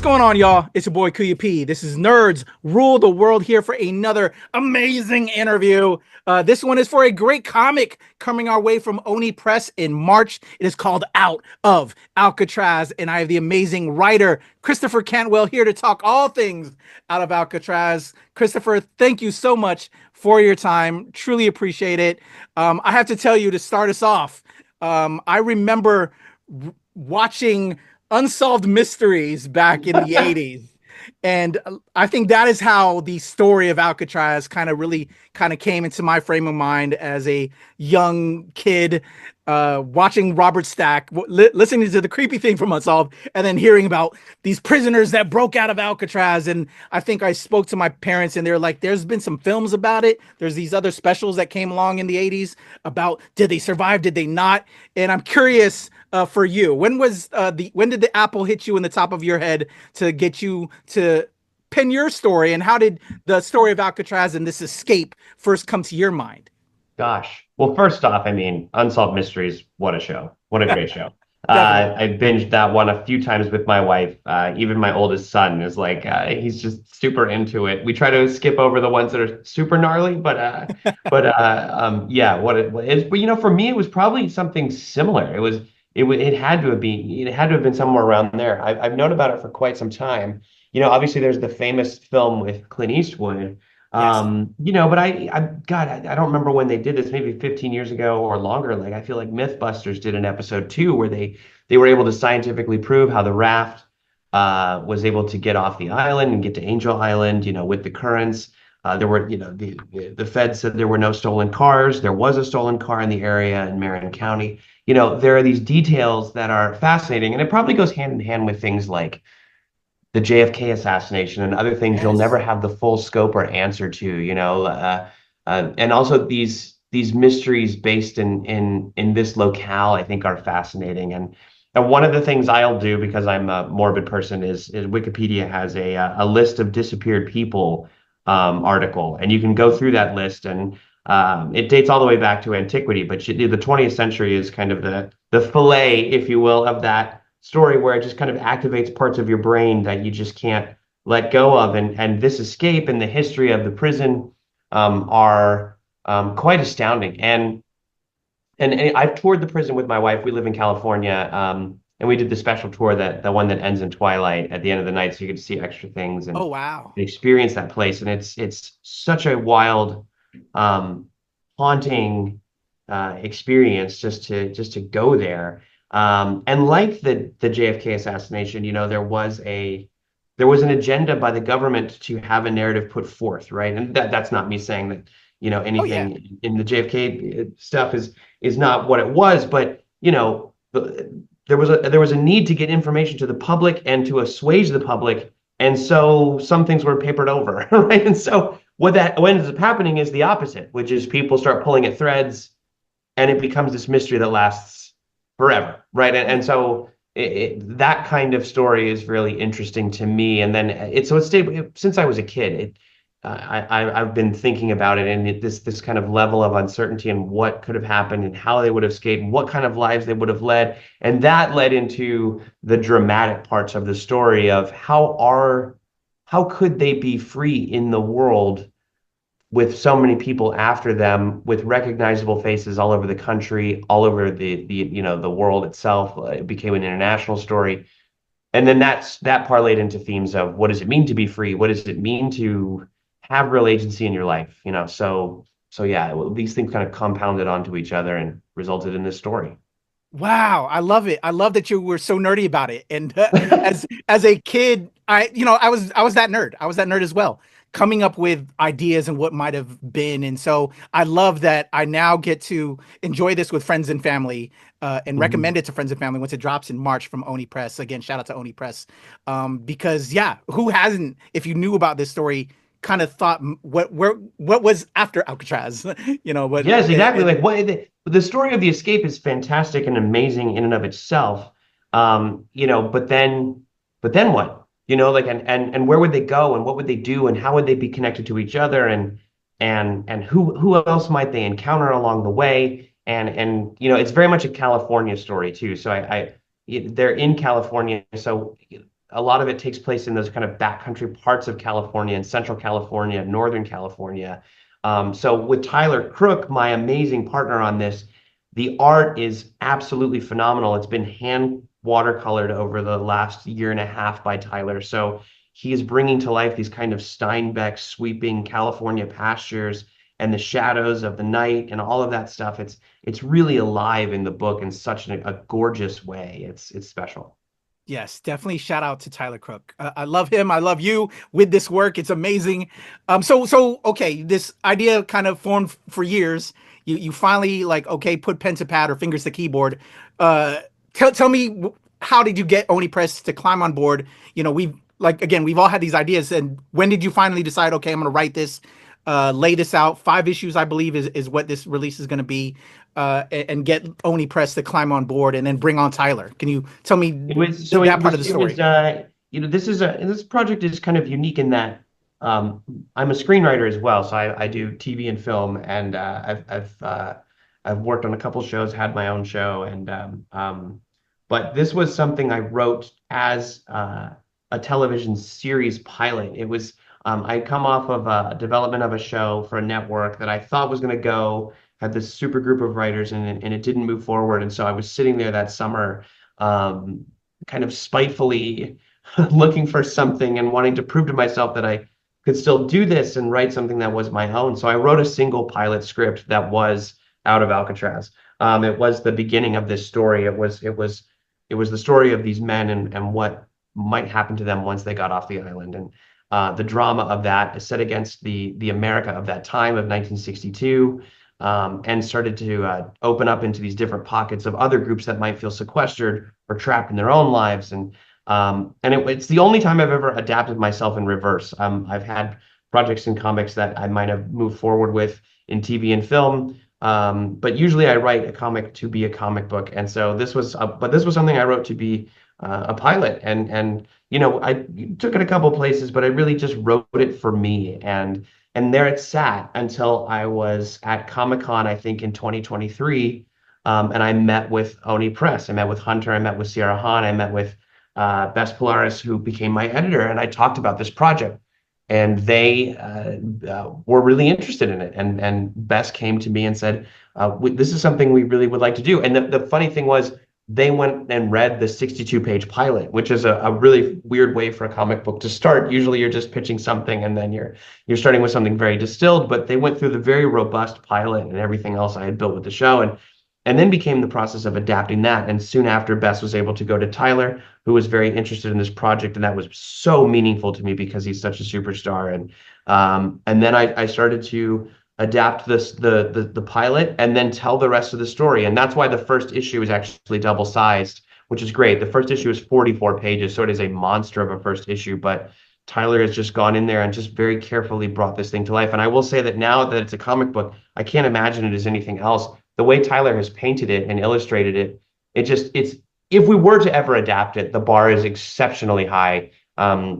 going on, y'all? It's your boy Kuya P. This is Nerds Rule the World here for another amazing interview. This one is for a great comic coming our way from Oni Press in March. It is called Out of Alcatraz, and I have the amazing writer Christopher Cantwell here to talk all things Out of Alcatraz. Christopher, thank you so much for your time. Truly appreciate it. I have to tell you, to start us off, I remember watching Unsolved Mysteries back in the 80s. And I think that is how the story of Alcatraz really came into my frame of mind as a young kid, watching Robert Stack, listening to the creepy thing from Unsolved, and then hearing about these prisoners that broke out of Alcatraz. And I think I spoke to my parents, and they're like, there's been some films about it. There's these other specials that came along in the 80s about, did they survive? Did they not? And I'm curious, for you, when did the apple hit you in the top of your head to get you to pen your story, and how did the story of Alcatraz and this escape first come to your mind? Gosh. Well, first off, I mean, Unsolved Mysteries, what a show. What a great show. Definitely. I binged that one a few times with my wife. Even my oldest son is like, he's just super into it. We try to skip over the ones that are super gnarly, yeah, what it is. But, for me, it was probably something similar. It had to have been somewhere around there. I've known about it for quite some time. Obviously there's the famous film with Clint Eastwood. Yes. But I don't remember when they did this, maybe 15 years ago or longer. Like, I feel like Mythbusters did an episode too, where they were able to scientifically prove how the raft was able to get off the island and get to Angel Island, with the currents. There were, the Fed said there were no stolen cars. There was a stolen car in the area in Marin County. There are these details that are fascinating, and it probably goes hand in hand with things like the JFK assassination and other things you'll never Yes. have the full scope or answer to, and also these mysteries based in this locale, I think, are fascinating. And one of the things I'll do, because I'm a morbid person, is Wikipedia has a list of disappeared people article, and you can go through that list, and it dates all the way back to antiquity, but the 20th century is kind of the fillet, if you will, of that story, where it just kind of activates parts of your brain that you just can't let go of. And this escape and the history of the prison are quite astounding. And I've toured the prison with my wife. We live in California, and we did the special tour, the one that ends in twilight at the end of the night, so you get to see extra things Oh, and wow. experience that place. And it's such a wild, haunting experience just to go there. And like the JFK assassination, there was an agenda by the government to have a narrative put forth, right? And that's not me saying that, Oh, yeah. anything in the JFK stuff is not what it was, but there was a need to get information to the public and to assuage the public, and so some things were papered over, right? And so what ends up happening is the opposite, which is people start pulling at threads, and it becomes this mystery that lasts forever, right? And so that kind of story is really interesting to me. And then it stayed since I was a kid. I've been thinking about it, and this kind of level of uncertainty and what could have happened and how they would have escaped and what kind of lives they would have led, and that led into the dramatic parts of the story of how could they be free in the world with so many people after them, with recognizable faces all over the country, all over the world itself. It became an international story. And then that parlayed into themes of, what does it mean to be free? What does it mean to have real agency in your life? So yeah, these things kind of compounded onto each other and resulted in this story. Wow, I love it. I love that you were so nerdy about it. And as a kid, I was that nerd. I was that nerd as well, coming up with ideas and what might have been. And so I love that I now get to enjoy this with friends and family, and Mhm. recommend it to friends and family once it drops in March from Oni Press. Again, shout out to Oni Press. Because yeah, who hasn't, if you knew about this story, kind of thought what was after Alcatraz, but Yes, exactly. Like, the story of the escape is fantastic and amazing in and of itself. But then what? Like, and where would they go, and what would they do, and how would they be connected to each other, and who else might they encounter along the way? And it's very much a California story too. So they're in California. So a lot of it takes place in those kind of backcountry parts of California and Central California, Northern California. So with Tyler Crook, my amazing partner on this, the art is absolutely phenomenal. It's been hand watercolored over the last year and a half by Tyler. So he is bringing to life these kind of Steinbeck sweeping California pastures and the shadows of the night and all of that stuff. It's really alive in the book in such a gorgeous way. It's special. Yes, definitely shout out to Tyler Crook. I love him. I love you with this work. It's amazing. So okay, this idea kind of formed for years. You finally like, okay, put pen to pad or fingers to keyboard. Tell me, how did you get Oni Press to climb on board? You know, we've all had these ideas, and when did you finally decide, okay, I'm going to write this, lay this out? 5 issues, I believe, is what this release is going to be, and get Oni Press to climb on board, and then bring on Tyler. Can you tell me that part of the story? This project is kind of unique in that I'm a screenwriter as well, so I do TV and film, and I've worked on a couple shows, had my own show, and but this was something I wrote as a television series pilot. It was I'd come off of a development of a show for a network that I thought was going to go, had this super group of writers, and it didn't move forward. And so I was sitting there that summer, kind of spitefully looking for something and wanting to prove to myself that I could still do this and write something that was my own. So I wrote a single pilot script that was out of Alcatraz. It was the beginning of this story. It was the story of these men and what might happen to them once they got off the island. And the drama of that is set against the America of that time of 1962, and started to open up into these different pockets of other groups that might feel sequestered or trapped in their own lives. And it's the only time I've ever adapted myself in reverse. I've had projects in comics that I might have moved forward with in TV and film, but usually I write a comic to be a comic book. And so this was something I wrote to be a pilot, and you know, I took it a couple places, but I really just wrote it for me, and there it sat until I was at Comic-Con, I think in 2023, and I met with Oni Press, I met with Hunter, I met with Sierra Han, I met with Bess Polaris, who became my editor, and I talked about this project, and they were really interested in it, and Bess came to me and said, this is something we really would like to do. And the funny thing was, they went and read the 62-page pilot, which is a really weird way for a comic book to start. Usually you're just pitching something and then you're starting with something very distilled, but they went through the very robust pilot and everything else I had built with the show, and then became the process of adapting that. And soon after, Bess was able to go to Tyler, who was very interested in this project, and that was so meaningful to me because he's such a superstar. And then I started to adapt the pilot and then tell the rest of the story. And that's why the first issue is actually double-sized, which is great. The first issue is 44 pages, so it is a monster of a first issue, but Tyler has just gone in there and just very carefully brought this thing to life. And I will say that now that it's a comic book, I can't imagine it as anything else. The way Tyler has painted it and illustrated it, it's if we were to ever adapt it, the bar is exceptionally high,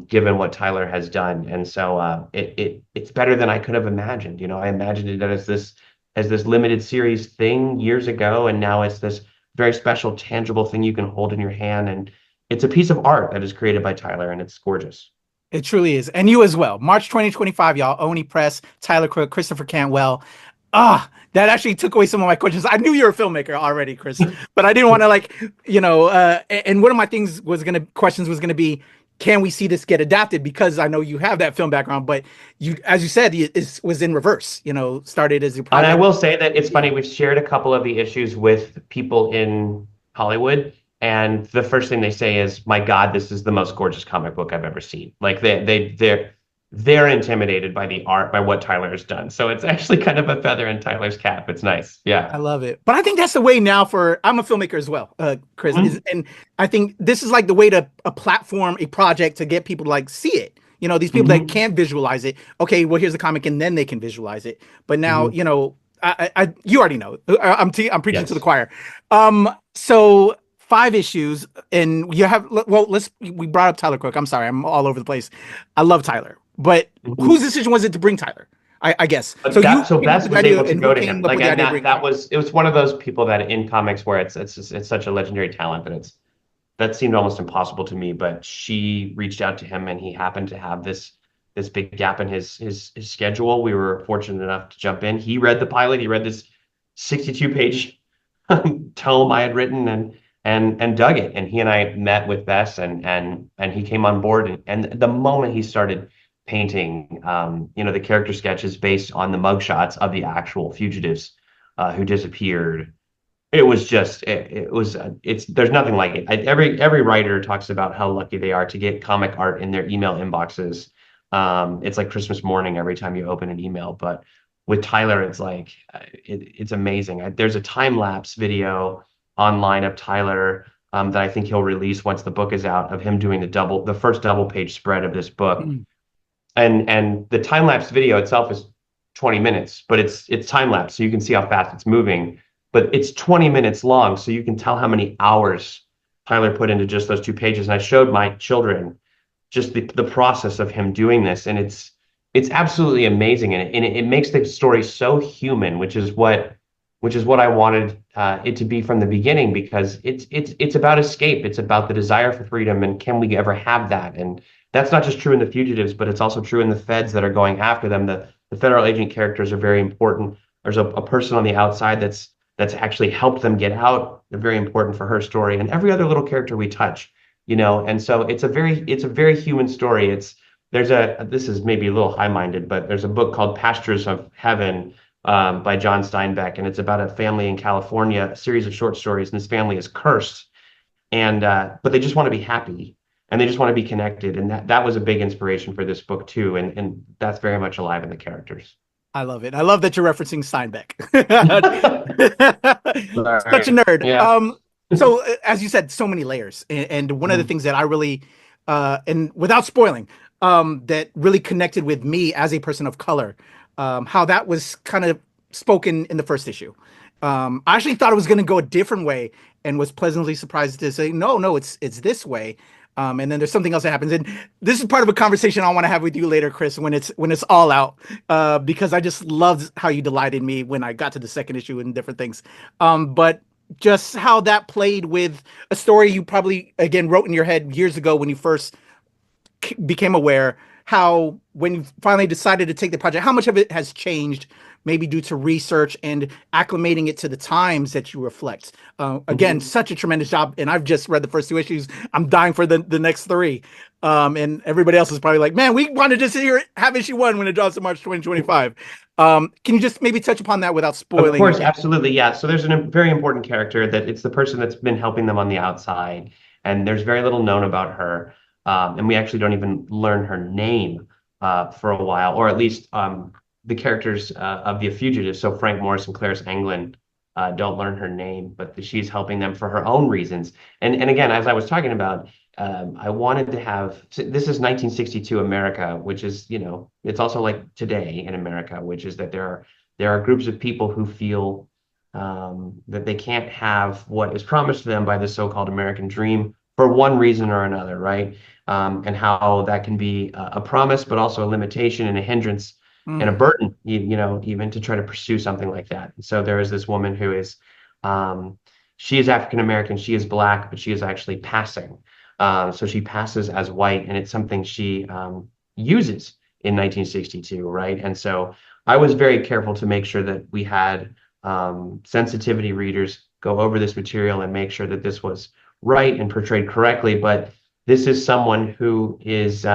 given what Tyler has done. And so it's better than I could have imagined. You know, I imagined it as this limited series thing years ago, and now it's this very special, tangible thing you can hold in your hand. And it's a piece of art that is created by Tyler, and it's gorgeous. It truly is. And you as well. March 2025, y'all. Oni Press, Tyler Crook, Christopher Cantwell. That actually took away some of my questions. I knew you were a filmmaker already, Chris, but I didn't want to and one of my questions was going to be, can we see this get adapted? Because I know you have that film background, but you, as you said, it was in reverse, started as a project. And I will say that it's funny, we've shared a couple of the issues with people in Hollywood, and the first thing they say is, my God, this is the most gorgeous comic book I've ever seen. Like they're intimidated by the art, by what Tyler has done. So it's actually kind of a feather in Tyler's cap. It's nice. Yeah. I love it. But I think that's the way now I'm a filmmaker as well, Chris. And I think this is like the way to a platform, a project to get people to like see it. These people that can't visualize it. Okay, well, here's the comic and then they can visualize it. But now, you already know, I'm preaching to the choir. So 5 issues, and you have, we brought up Tyler Crook. I'm sorry, I'm all over the place. I love Tyler. But whose decision was it to bring Tyler? I guess. So Bess was able to go to him. Like, and it was one of those people that in comics where it's such a legendary talent that that seemed almost impossible to me, but she reached out to him and he happened to have this big gap in his schedule. We were fortunate enough to jump in. He read the pilot. He read this 62-page tome I had written and dug it. And he and I met with Bess and he came on board. And the moment he started painting, the character sketches based on the mugshots of the actual fugitives who disappeared, it was just it's there's nothing like it. Every writer talks about how lucky they are to get comic art in their email inboxes. It's like Christmas morning every time you open an email. But with Tyler, it's like it's amazing. There's a time lapse video online of Tyler that I think he'll release once the book is out, of him doing the first double page spread of this book. And the time lapse video itself is 20 minutes, but it's time lapse, so you can see how fast it's moving. But it's 20 minutes long, so you can tell how many hours Tyler put into just those 2 pages. And I showed my children just the process of him doing this, and it's absolutely amazing, and it makes the story so human, which is what I wanted it to be from the beginning, because it's about escape. It's about the desire for freedom, and can we ever have that? And that's not just true in the fugitives, but it's also true in the feds that are going after them. The federal agent characters are very important. There's a person on the outside that's actually helped them get out. They're very important for her story, and every other little character we touch, and so it's a very human story. This is maybe a little high-minded, but there's a book called Pastures of Heaven by John Steinbeck, and it's about a family in California, a series of short stories, and this family is cursed, and but they just want to be happy, and they just want to be connected, and that was a big inspiration for this book too, and that's very much alive in the characters. I love it. I love that you're referencing Steinbeck. Such a Right. nerd. Yeah. So as you said, so many layers. And one of the things that I really, and without spoiling, that really connected with me as a person of color, how that was kind of spoken in the first issue. I actually thought it was going to go a different way, and was pleasantly surprised to say, no, it's this way. And then there's something else that happens, and this is part of a conversation I want to have with you later, Chris, when it's all out, because I just loved how you delighted me when I got to the second issue and different things. But just how that played with a story you probably again wrote in your head years ago when you first became aware, how when you finally decided to take the project, how much of it has changed, maybe due to research and acclimating it to the times that you reflect. Again, such a tremendous job. And I've just read the first 2 issues. I'm dying for the next 3. And everybody else is probably like, man, we wanted to sit here, have issue 1 when it drops in March 2025. Can you just maybe touch upon that without spoiling? Of course, absolutely. Yeah. So there's a very important character that it's the person that's been helping them on the outside, and there's very little known about her. And we actually don't even learn her name for a while, or at least the characters of the fugitives. So Frank Morris and Clarence Anglin don't learn her name, but she's helping them for her own reasons. And again, as I was talking about, I wanted to have, this is 1962 America, which is, it's also like today in America, which is that there are groups of people who feel that they can't have what is promised to them by the so-called American dream for one reason or another, right? And how that can be a promise, but also a limitation and a hindrance and a burden, even to try to pursue something like that. And so there is this woman who is, she is African American, she is Black, but she is actually passing. So she passes as white, and it's something she uses in 1962, right? And so I was very careful to make sure that we had sensitivity readers go over this material and make sure that this was right and portrayed correctly. But this is someone who is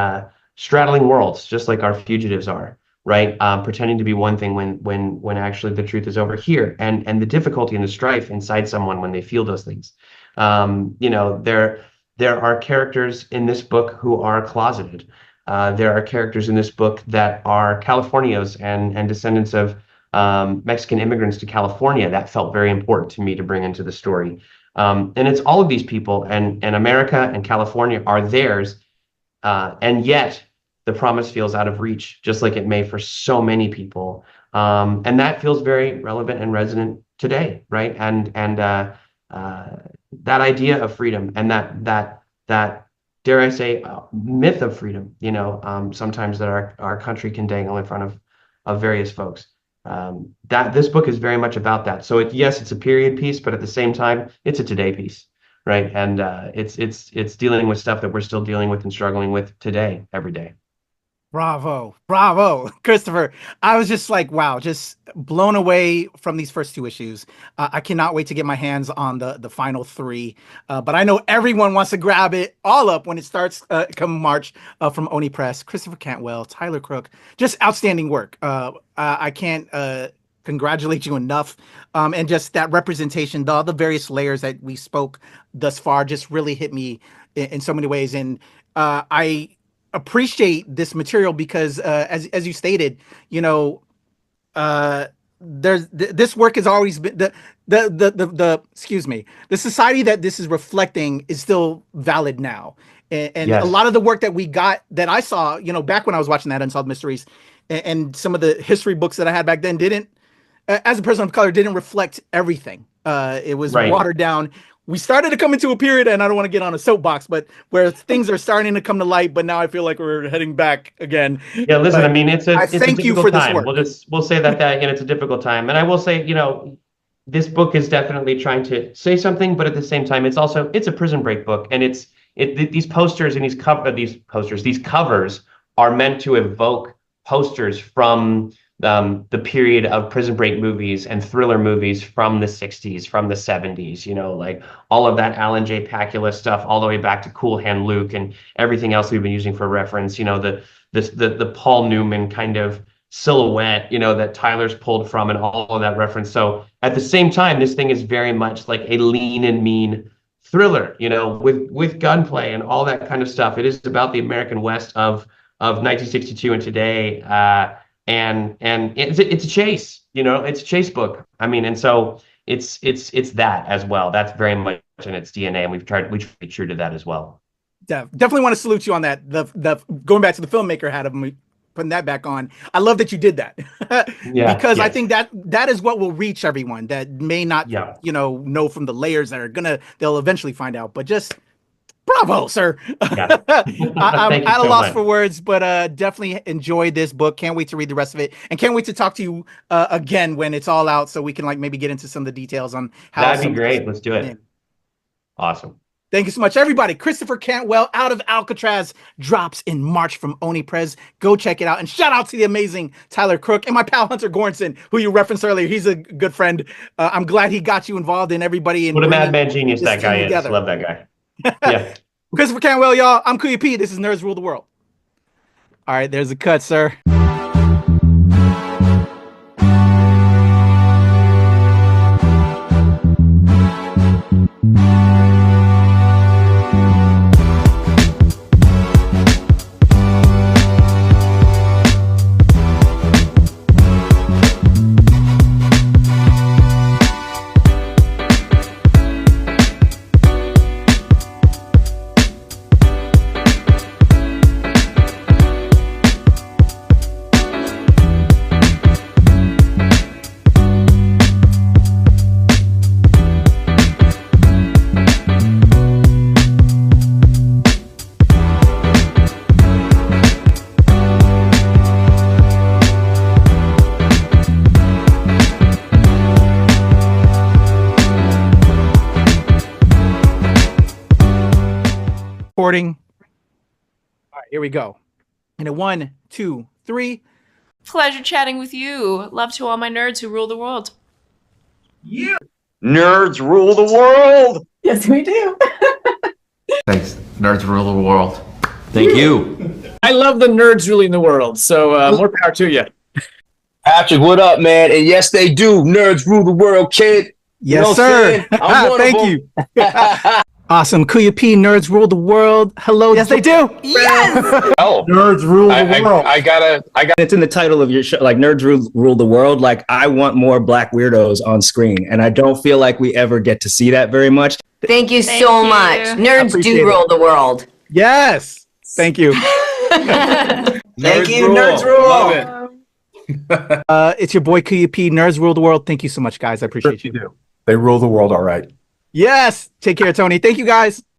straddling worlds, just like our fugitives are, right? Pretending to be one thing when actually the truth is over here, and the difficulty and the strife inside someone when they feel those things. There are characters in this book who are closeted. There are characters in this book that are Californios and descendants of Mexican immigrants to California. That felt very important to me to bring into the story. And it's all of these people, and America and California are theirs, and yet the promise feels out of reach, just like it may for so many people. And that feels very relevant and resonant today, right? And that idea of freedom, and that dare I say myth of freedom, sometimes that our country can dangle in front of various folks. That this book is very much about that. So yes, it's a period piece, but at the same time, it's a today piece, right? And it's dealing with stuff that we're still dealing with and struggling with today, every day. Bravo, bravo, Christopher. I was just like, wow, just blown away from these first two issues. I cannot wait to get my hands on the final three. But I know everyone wants to grab it all up when it starts come March from Oni Press. Christopher Cantwell, Tyler Crook, just outstanding work. I can't congratulate you enough. And just that representation, all the various layers that we spoke thus far just really hit me in so many ways. And I appreciate this material because as you stated, you know, this work has always been the excuse me, the society that this is reflecting is still valid now. And Yes. A lot of the work that we got, that I saw, you know, back when I was watching that Unsolved Mysteries, and some of the history books that I had back then didn't, as a person of color, didn't reflect everything. It was Right. watered down. We started to come into a period, and I don't want to get on a soapbox, but where things are starting to come to light, but now I feel like we're heading back again. Yeah, listen, I mean, it's a thank you difficult for this time. work. We'll say that again, it's a difficult time. And I will say, you know, this book is definitely trying to say something, but at the same time, it's a prison break book. And these posters and these covers are meant to evoke posters from the period of prison break movies and thriller movies from the 60s, from the 70s, you know, like all of that Alan J. Pakula stuff, all the way back to Cool Hand Luke and everything else we've been using for reference, you know, the Paul Newman kind of silhouette, you know, that Tyler's pulled from, and all of that reference. So at the same time, this thing is very much like a lean and mean thriller, you know, with gunplay and all that kind of stuff. It is about the American West of 1962 and today. And it's a chase, you know, it's a chase book. I mean, and so it's that as well. That's very much in its DNA, and we try to be true to that as well. Definitely want to salute you on that. The going back to the filmmaker hat of me putting that back on. I love that you did that. Yeah, because I yes. think that is what will reach everyone that may not, you know from the layers that they'll eventually find out. But just bravo, sir. Yeah. I'm Thank you at a so loss much. for words, but definitely enjoyed this book. Can't wait to read the rest of it, and can't wait to talk to you again when it's all out, so we can like maybe get into some of the details on how. That'd be great. Let's do it. Awesome. Thank you so much, everybody. Christopher Cantwell, Out of Alcatraz, drops in March from Oni Press. Go check it out. And shout out to the amazing Tyler Crook and my pal Hunter Goranson, who you referenced earlier. He's a good friend. I'm glad he got you involved in everybody. What a madman genius that guy is. Love that guy. Yeah. Christopher Cantwell, y'all. I'm Kuya P. This is Nerds Rule the World. All right, there's a cut, sir. Recording. All right, here we go. In a 1, 2, 3. Pleasure chatting with you. Love to all my nerds who rule the world. Yeah. Nerds rule the world. Yes, we do. Thanks. Nerds rule the world. Thank you. I love the nerds ruling the world, so more power to you. Patrick, what up, man? And yes, they do. Nerds rule the world, kid. Yes, sir. Thank you. Awesome. Kuya P, Nerds Rule the World. Hello. Yes, they do. Yes. Oh, Nerds rule the world. I got. It's in the title of your show, like Nerds Rule the World. Like, I want more Black weirdos on screen, and I don't feel like we ever get to see that very much. Thank you so much. Nerds do rule the world. Yes. Thank you. Thank you, Nerds Rule. Love it. It's your boy Kuya P, Nerds Rule the World. Thank you so much, guys. I appreciate you. Do. They rule the world all right. Yes. Take care, Tony. Thank you, guys.